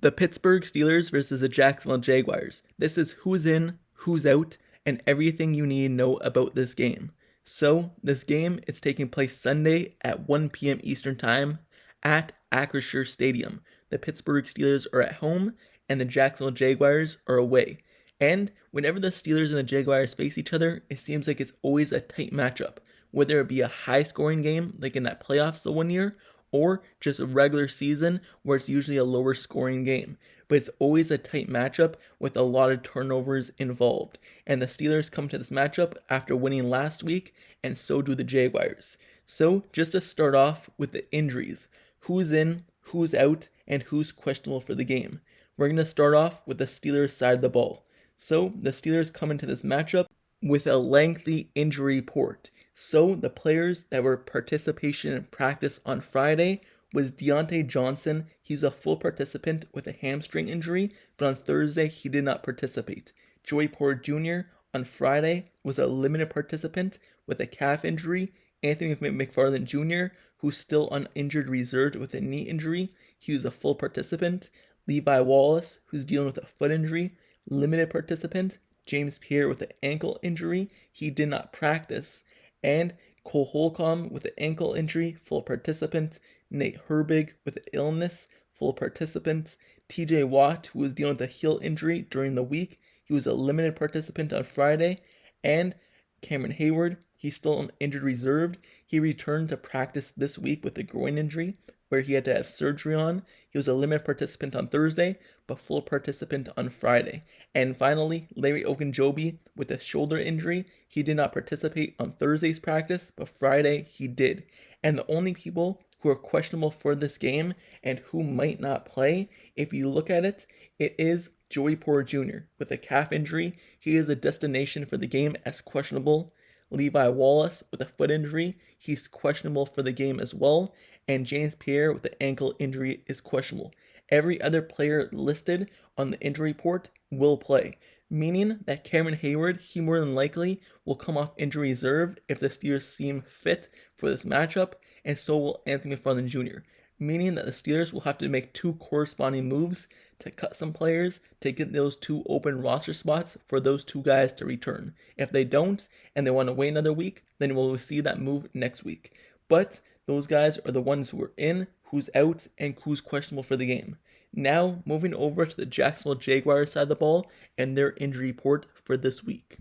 The Pittsburgh Steelers versus the Jacksonville Jaguars. This is who's in, who's out, and everything you need to know about this game. So, this game is taking place Sunday at 1 p.m. Eastern Time at Acrisure Stadium. The Pittsburgh Steelers are at home, and the Jacksonville Jaguars are away. And whenever the Steelers and the Jaguars face each other, it seems like it's always a tight matchup. Whether it be a high-scoring game, like in that playoffs the one year, or just a regular season where it's usually a lower scoring game. But it's always a tight matchup with a lot of turnovers involved. And the Steelers come to this matchup after winning last week, and so do the Jaguars. So just to start off with the injuries, who's in, who's out, and who's questionable for the game. We're going to start off with the Steelers side of the ball. So the Steelers come into this matchup with a lengthy injury report. So the players that were participation in practice on Friday was Deontay Johnson. He's a full participant with a hamstring injury, but on Thursday he did not participate. Joey Porter Jr. on Friday was a limited participant with a calf injury. Anthony McFarland Jr., who's still on injured reserve with a knee injury, he was a full participant. Levi Wallace, who's dealing with a foot injury, limited participant. James Pierre with an ankle injury, he did not practice. And Cole Holcomb with an ankle injury, full participant. Nate Herbig with an illness, full participant. TJ Watt, who was dealing with a heel injury during the week, he was a limited participant on Friday. And Cameron Heyward, he's still on injured reserve. He returned to practice this week with a groin injury, where he had to have surgery on. He was a limited participant on Thursday, but full participant on Friday. And finally, Larry Ogunjobi with a shoulder injury. He did not participate on Thursday's practice, but Friday he did. And the only people who are questionable for this game and who might not play, if you look at it, it is Joey Porter Jr. with a calf injury. He is a destination for the game as questionable. Levi Wallace with a foot injury, he's questionable for the game as well. And James Pierre with the ankle injury is questionable. Every other player listed on the injury report will play, meaning that Cameron Heyward, he more than likely will come off injury reserve if the Steelers seem fit for this matchup, and so will Anthony McFarland Jr., meaning that the Steelers will have to make two corresponding moves to cut some players to get those two open roster spots for those two guys to return. If they don't, and they want to wait another week, then we'll see that move next week. But those guys are the ones who are in, who's out, and who's questionable for the game. Now, moving over to the Jacksonville Jaguars side of the ball and their injury report for this week.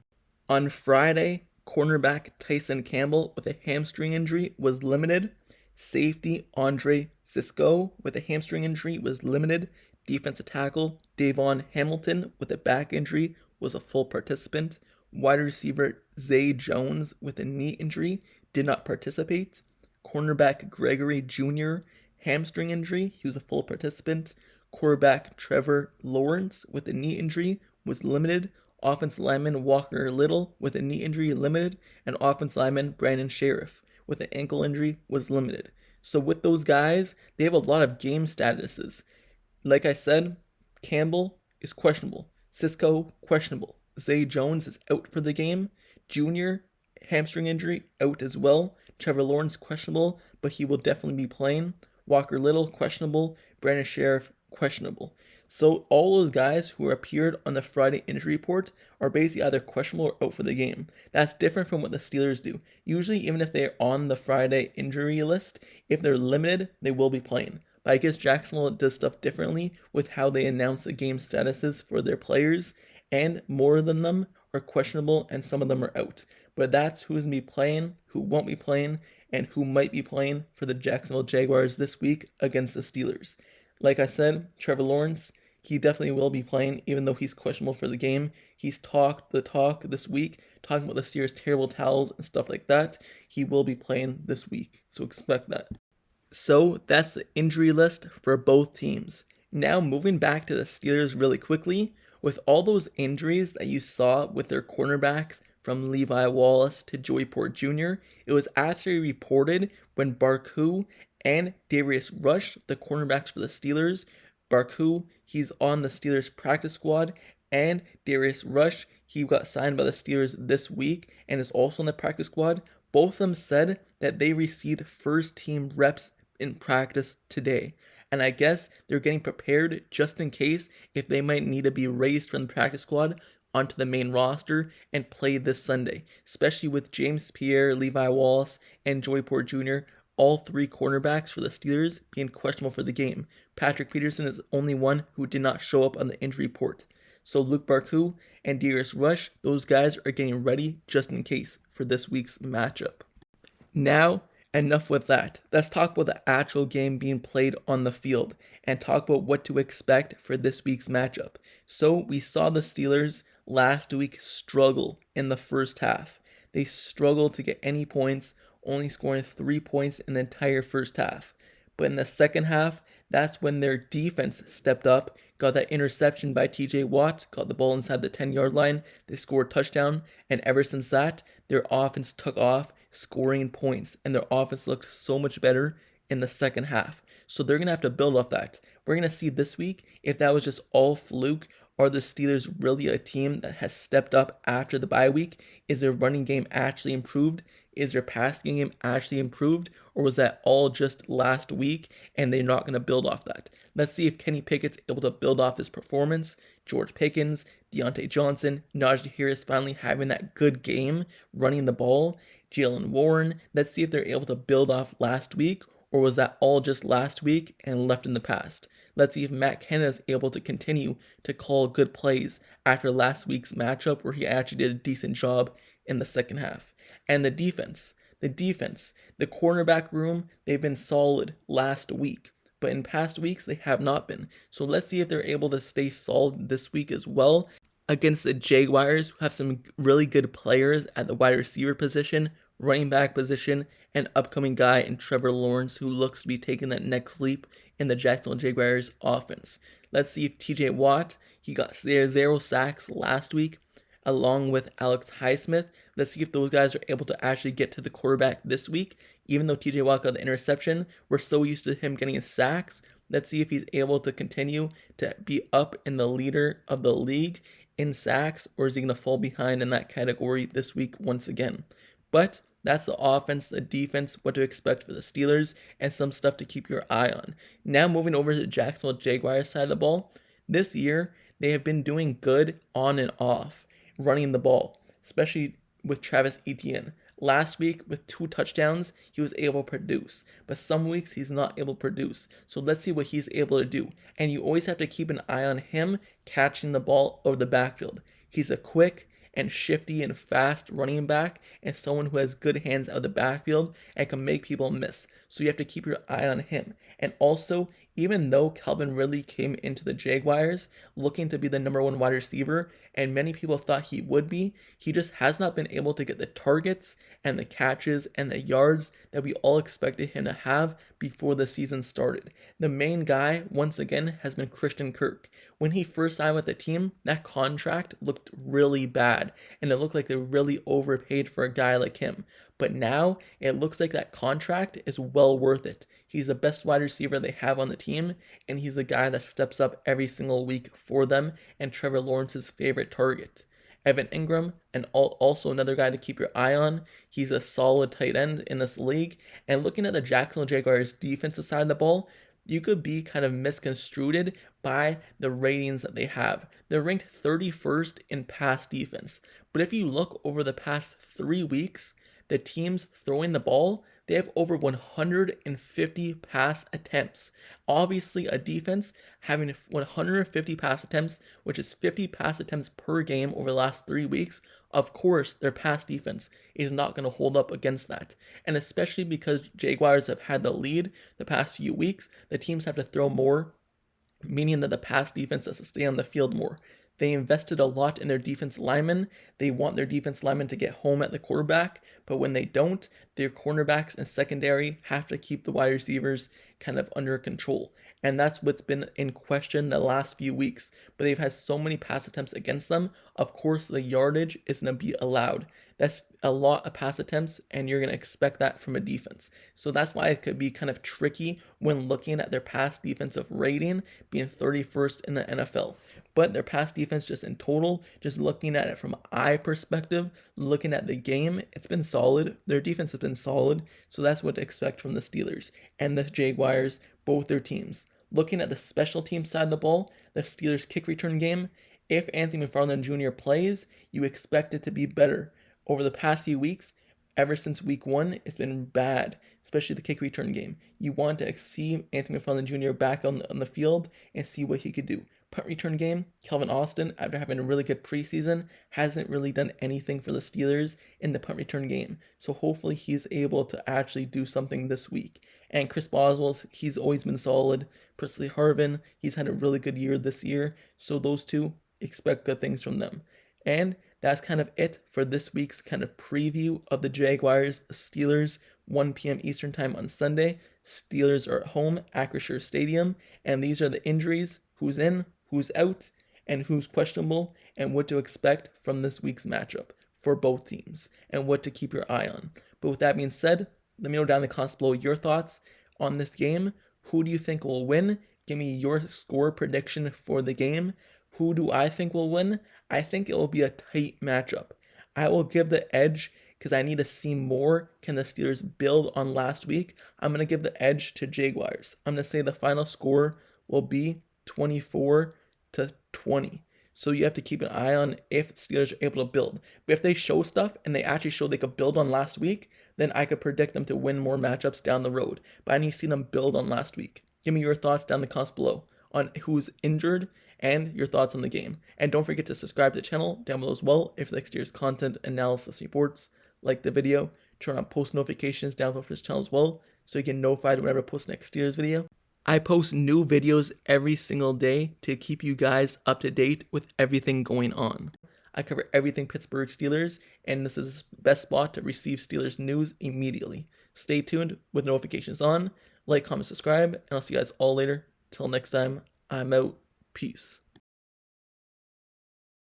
On Friday, cornerback Tyson Campbell with a hamstring injury was limited. Safety Andre Cisco with a hamstring injury was limited. Defensive tackle Davon Hamilton with a back injury was a full participant. Wide receiver Zay Jones with a knee injury did not participate. Cornerback Gregory Jr. hamstring injury, he was a full participant. Quarterback Trevor Lawrence with a knee injury was limited. Offensive lineman Walker Little with a knee injury limited. And offensive lineman Brandon Sheriff with an ankle injury was limited. So with those guys, they have a lot of game statuses. Like I said, Campbell is questionable. Cisco, questionable. Zay Jones is out for the game. Junior, hamstring injury, out as well. Trevor Lawrence, questionable, but he will definitely be playing. Walker Little, questionable. Brandon Sheriff, questionable. So all those guys who appeared on the Friday injury report are basically either questionable or out for the game. That's different from what the Steelers do. Usually, even if they're on the Friday injury list, if they're limited, they will be playing. But I guess Jacksonville does stuff differently with how they announce the game statuses for their players, and more than them are questionable and some of them are out. But that's who's going to be playing, who won't be playing, and who might be playing for the Jacksonville Jaguars this week against the Steelers. Like I said, Trevor Lawrence, he definitely will be playing, even though he's questionable for the game. He's talked the talk this week, talking about the Steelers' terrible towels and stuff like that. He will be playing this week, so expect that. So that's the injury list for both teams. Now moving back to the Steelers really quickly, with all those injuries that you saw with their cornerbacks, from Levi Wallace to Joey Porter Jr., it was actually reported when Barku and Darius Rush, the cornerbacks for the Steelers. Barku, he's on the Steelers practice squad, and Darius Rush, he got signed by the Steelers this week and is also on the practice squad. Both of them said that they received first team reps in practice today. And I guess they're getting prepared just in case if they might need to be raised from the practice squad onto the main roster and play this Sunday, especially with James Pierre, Levi Wallace, and Joey Porter Jr., all three cornerbacks for the Steelers being questionable for the game. Patrick Peterson is the only one who did not show up on the injury report. So Luke Barku and Darius Rush, those guys are getting ready just in case for this week's matchup. Now, enough with that. Let's talk about the actual game being played on the field and talk about what to expect for this week's matchup. So we saw the Steelers last week struggle in the first half. They struggled to get any points, only scoring 3 points in the entire first half. But in the second half, that's when their defense stepped up, got that interception by TJ Watt, got the ball inside the 10-yard line, they scored a touchdown, and ever since that, their offense took off, scoring points, and their offense looked so much better in the second half. So they're going to have to build off that. We're going to see this week if that was just all fluke. Are the Steelers really a team that has stepped up after the bye week? Is their running game actually improved? Is their passing game actually improved? Or was that all just last week and they're not going to build off that? Let's see if Kenny Pickett's able to build off his performance. George Pickens, Deontay Johnson, Najee Harris finally having that good game running the ball. Jalen Warren, let's see if they're able to build off last week, or was that all just last week and left in the past? Let's see if Matt Canada is able to continue to call good plays after last week's matchup where he actually did a decent job in the second half. And the defense, the cornerback room, they've been solid last week, but in past weeks they have not been. So let's see if they're able to stay solid this week as well against the Jaguars, who have some really good players at the wide receiver position, running back position, and upcoming guy in Trevor Lawrence, who looks to be taking that next leap in the Jacksonville Jaguars offense. Let's see if TJ Watt, he got 0 sacks last week, along with Alex Highsmith. Let's see if those guys are able to actually get to the quarterback this week. Even though TJ Watt got the interception, we're so used to him getting his sacks. Let's see if he's able to continue to be up in the leader of the league in sacks, or is he going to fall behind in that category this week once again? But that's the offense, the defense, what to expect for the Steelers, and some stuff to keep your eye on. Now moving over to the Jacksonville Jaguars side of the ball. This year, they have been doing good on and off, running the ball, especially with Travis Etienne. Last week, with 2 touchdowns, he was able to produce. But some weeks, he's not able to produce. So let's see what he's able to do. And you always have to keep an eye on him catching the ball over the backfield. He's a quick and shifty and fast running back, and someone who has good hands out of the backfield and can make people miss. So you have to keep your eye on him. And also, even though Calvin Ridley came into the Jaguars looking to be the number 1 wide receiver, and many people thought he would be, he just has not been able to get the targets and the catches and the yards that we all expected him to have before the season started. The main guy, once again, has been Christian Kirk. When he first signed with the team, that contract looked really bad, and it looked like they really overpaid for a guy like him. But now, it looks like that contract is well worth it. He's the best wide receiver they have on the team, and he's the guy that steps up every single week for them, and Trevor Lawrence's favorite target. Evan Ingram, and also another guy to keep your eye on. He's a solid tight end in this league. And looking at the Jacksonville Jaguars defensive side of the ball, you could be kind of misconstrued by the ratings that they have. They're ranked 31st in pass defense. But if you look over the past 3 weeks, the teams throwing the ball, they have over 150 pass attempts. Obviously, a defense having 150 pass attempts, which is 50 pass attempts per game over the last 3 weeks, of course, their pass defense is not going to hold up against that. And especially because Jaguars have had the lead the past few weeks, the teams have to throw more, meaning that the pass defense has to stay on the field more. They invested a lot in their defense linemen. They want their defense linemen to get home at the quarterback, but when they don't, their cornerbacks and secondary have to keep the wide receivers kind of under control. And that's what's been in question the last few weeks. But they've had so many pass attempts against them. Of course, the yardage is going to be allowed. That's a lot of pass attempts, and you're going to expect that from a defense. So that's why it could be kind of tricky when looking at their pass defensive rating being 31st in the NFL. But their pass defense just in total, just looking at it from an eye perspective, looking at the game, it's been solid. Their defense has been solid. So that's what to expect from the Steelers and the Jaguars, both their teams. Looking at the special team side of the ball, the Steelers kick return game, if Anthony McFarland Jr. plays, you expect it to be better. Over the past few weeks, ever since week 1, it's been bad, especially the kick return game. You want to see Anthony McFarland Jr. back on the field and see what he could do. Punt return game, Calvin Austin, after having a really good preseason, hasn't really done anything for the Steelers in the punt return game. So hopefully he's able to actually do something this week. And Chris Boswell, he's always been solid. Presley Harvin, he's had a really good year this year. So those two, expect good things from them. And that's kind of it for this week's kind of preview of the Jaguars, the Steelers, 1 p.m. Eastern Time on Sunday. Steelers are at home, Acrisure Stadium, and these are the injuries, who's in, who's out, and who's questionable, and what to expect from this week's matchup for both teams, and what to keep your eye on. But with that being said, let me know down in the comments below your thoughts on this game. Who do you think will win? Give me your score prediction for the game. Who do I think will win? I think it will be a tight matchup. I will give the edge because I need to see more. Can the Steelers build on last week? I'm going to give the edge to Jaguars. I'm going to say the final score will be 24-20. So you have to keep an eye on if the Steelers are able to build. But if they show stuff and they actually show they could build on last week, then I could predict them to win more matchups down the road. But I need to see them build on last week. Give me your thoughts down in the comments below on who's injured and your thoughts on the game. And don't forget to subscribe to the channel down below as well if the Steelers content analysis reports. Like the video, turn on post notifications down below for this channel as well so you get notified whenever I post next Steelers video. I post new videos every single day to keep you guys up to date with everything going on. I cover everything Pittsburgh Steelers, and this is the best spot to receive Steelers news immediately. Stay tuned with notifications on. Like, comment, subscribe, and I'll see you guys all later. Till next time, I'm out. Peace.